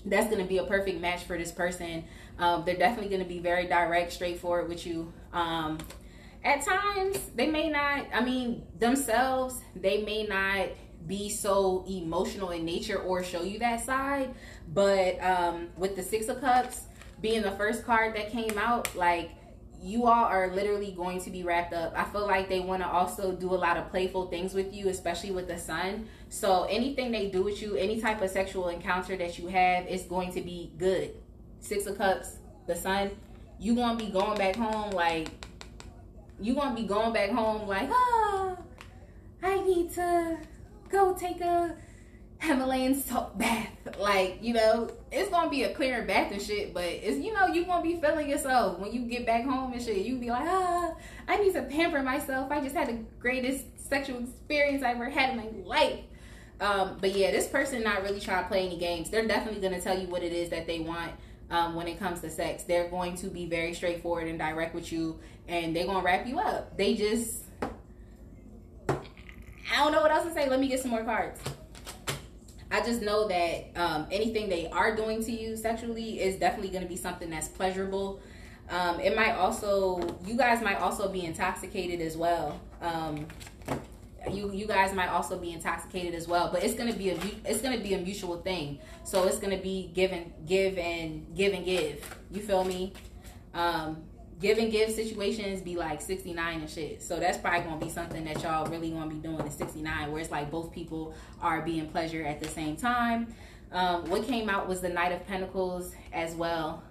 that's going to be a perfect match for this person. They're definitely going to be very direct, straightforward with you. At times, they may not, themselves, they may not be so emotional in nature or show you that side. But with the Six of Cups being the first card that came out, like, you all are literally going to be wrapped up. I feel like they want to also do a lot of playful things with you, especially with the Sun. So anything they do with you, any type of sexual encounter that you have, is going to be good. Six of Cups, the Sun, you're going to be going back home like, oh, I need to go take a Himalayan salt bath. Like, you know, it's gonna be a clearing bath and shit, but it's, you know, you're gonna be feeling yourself when you get back home and shit. You be like, I need to pamper myself. I just had the greatest sexual experience I ever had in my life. But yeah, this person not really trying to play any games. They're definitely going to tell you what it is that they want when it comes to sex. They're going to be very straightforward and direct with you, and they're going to wrap you up. They just, I don't know what else to say. Let me get some more cards. I just know that anything they are doing to you sexually is definitely going to be something that's pleasurable. It might also, you guys might also be intoxicated as well. You guys might also be intoxicated as well, but it's gonna be a mutual thing. So it's gonna be give and give. You feel me? Give and give situations be like 69 and shit. So that's probably gonna be something that y'all really gonna be doing in 69, where it's like both people are being pleasured at the same time. What came out was the Knight of Pentacles as well.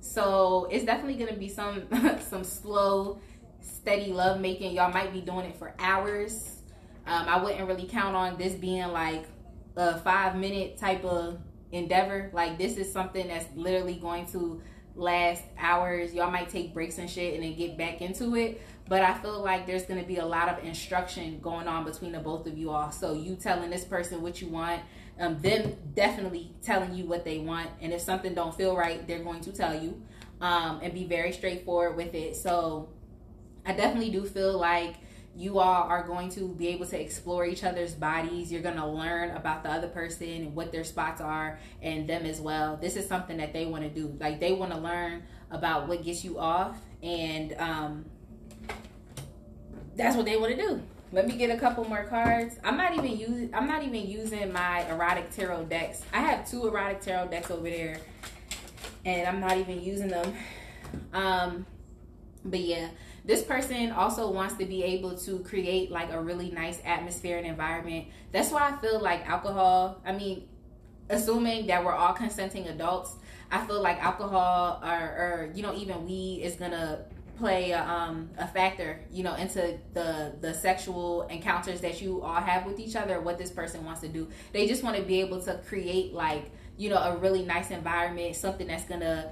So it's definitely gonna be some some slow, steady love making. Y'all might be doing it for hours. I wouldn't really count on this being like a 5-minute type of endeavor. Like, this is something that's literally going to last hours. Y'all might take breaks and shit and then get back into it, but I feel like there's going to be a lot of instruction going on between the both of you all. So you telling this person what you want, them definitely telling you what they want, and if something don't feel right, they're going to tell you, and be very straightforward with it. So I definitely do feel like you all are going to be able to explore each other's bodies. You're going to learn about the other person and what their spots are, and them as well. This is something that they want to do. Like, they want to learn about what gets you off, and that's what they want to do. Let me get a couple more cards. I'm not even using my erotic tarot decks. I have 2 erotic tarot decks over there, and I'm not even using them. But yeah, this person also wants to be able to create like a really nice atmosphere and environment. That's why I feel like alcohol, I mean, assuming that we're all consenting adults, I feel like alcohol or you know, even weed is gonna play a factor, you know, into the sexual encounters that you all have with each other, what this person wants to do. They just want to be able to create, like, you know, a really nice environment, something that's gonna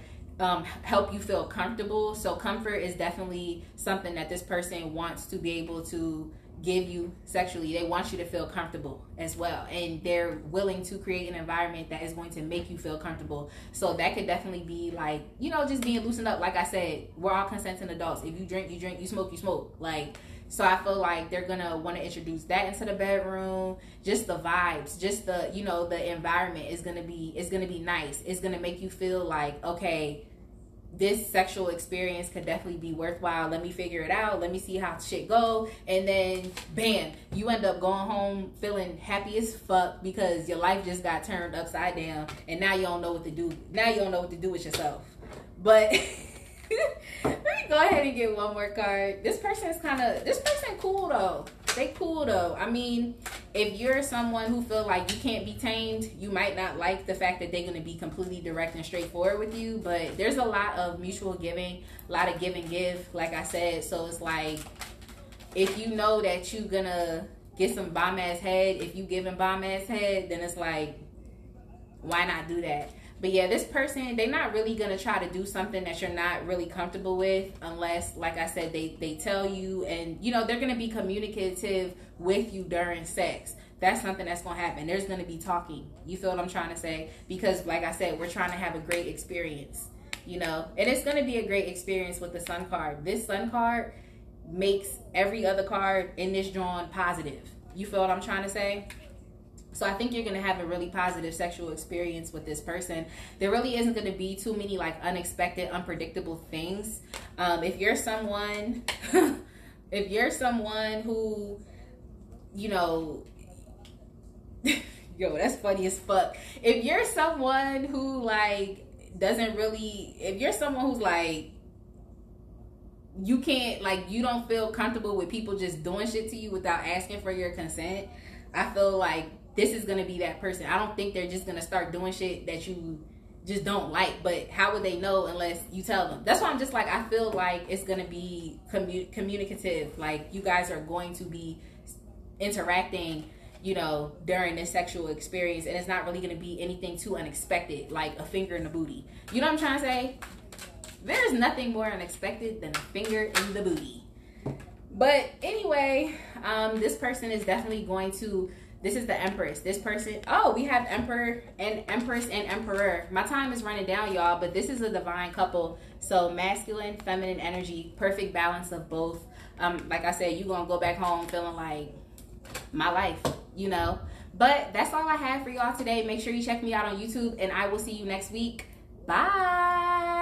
help you feel comfortable. So comfort is definitely something that this person wants to be able to give you sexually. They want you to feel comfortable as well, and they're willing to create an environment that is going to make you feel comfortable. So that could definitely be like, you know, just being loosened up. Like I said, we're all consenting adults. If you drink, you drink. You smoke, you smoke. Like, so I feel like they're gonna want to introduce that into the bedroom. Just the vibes, just the, you know, the environment is gonna be nice. It's gonna make you feel like, okay, this sexual experience could definitely be worthwhile. Let me figure it out. Let me see how shit go. And then bam, you end up going home feeling happy as fuck because your life just got turned upside down, and now you don't know what to do. Now you don't know what to do with yourself. But let me go ahead and get one more card. This person cool though. They cool though. I mean, if you're someone who feel like you can't be tamed, you might not like the fact that they're going to be completely direct and straightforward with you, but there's a lot of mutual giving, a lot of give and give, like I said. So it's like, if you know that you're going to get some bomb ass head, if you giving bomb ass head, then it's like, why not do that? But yeah, this person, they're not really going to try to do something that you're not really comfortable with unless, like I said, they tell you, and, you know, they're going to be communicative with you during sex. That's something that's going to happen. There's going to be talking. You feel what I'm trying to say? Because, like I said, we're trying to have a great experience, you know, and it's going to be a great experience with the Sun card. This Sun card makes every other card in this drawing positive. You feel what I'm trying to say? So I think you're going to have a really positive sexual experience with this person. There really isn't going to be too many like unexpected, unpredictable things. If you're someone, who, you know, yo, that's funny as fuck. If you're someone who like if you're someone who's like, you can't, like, you don't feel comfortable with people just doing shit to you without asking for your consent, I feel like this is going to be that person. I don't think they're just going to start doing shit that you just don't like, but how would they know unless you tell them? That's why I'm just like, I feel like it's going to be communicative. Like, you guys are going to be interacting, you know, during this sexual experience, and it's not really going to be anything too unexpected, like a finger in the booty. You know what I'm trying to say? There's nothing more unexpected than a finger in the booty. But anyway, this person is definitely going to This is the Empress. This person, oh, we have Emperor and Empress and Emperor. My time is running down, y'all, but this is a divine couple. So masculine, feminine energy, perfect balance of both. Like I said, you're going to go back home feeling like my life, you know. But that's all I have for y'all today. Make sure you check me out on YouTube, and I will see you next week. Bye.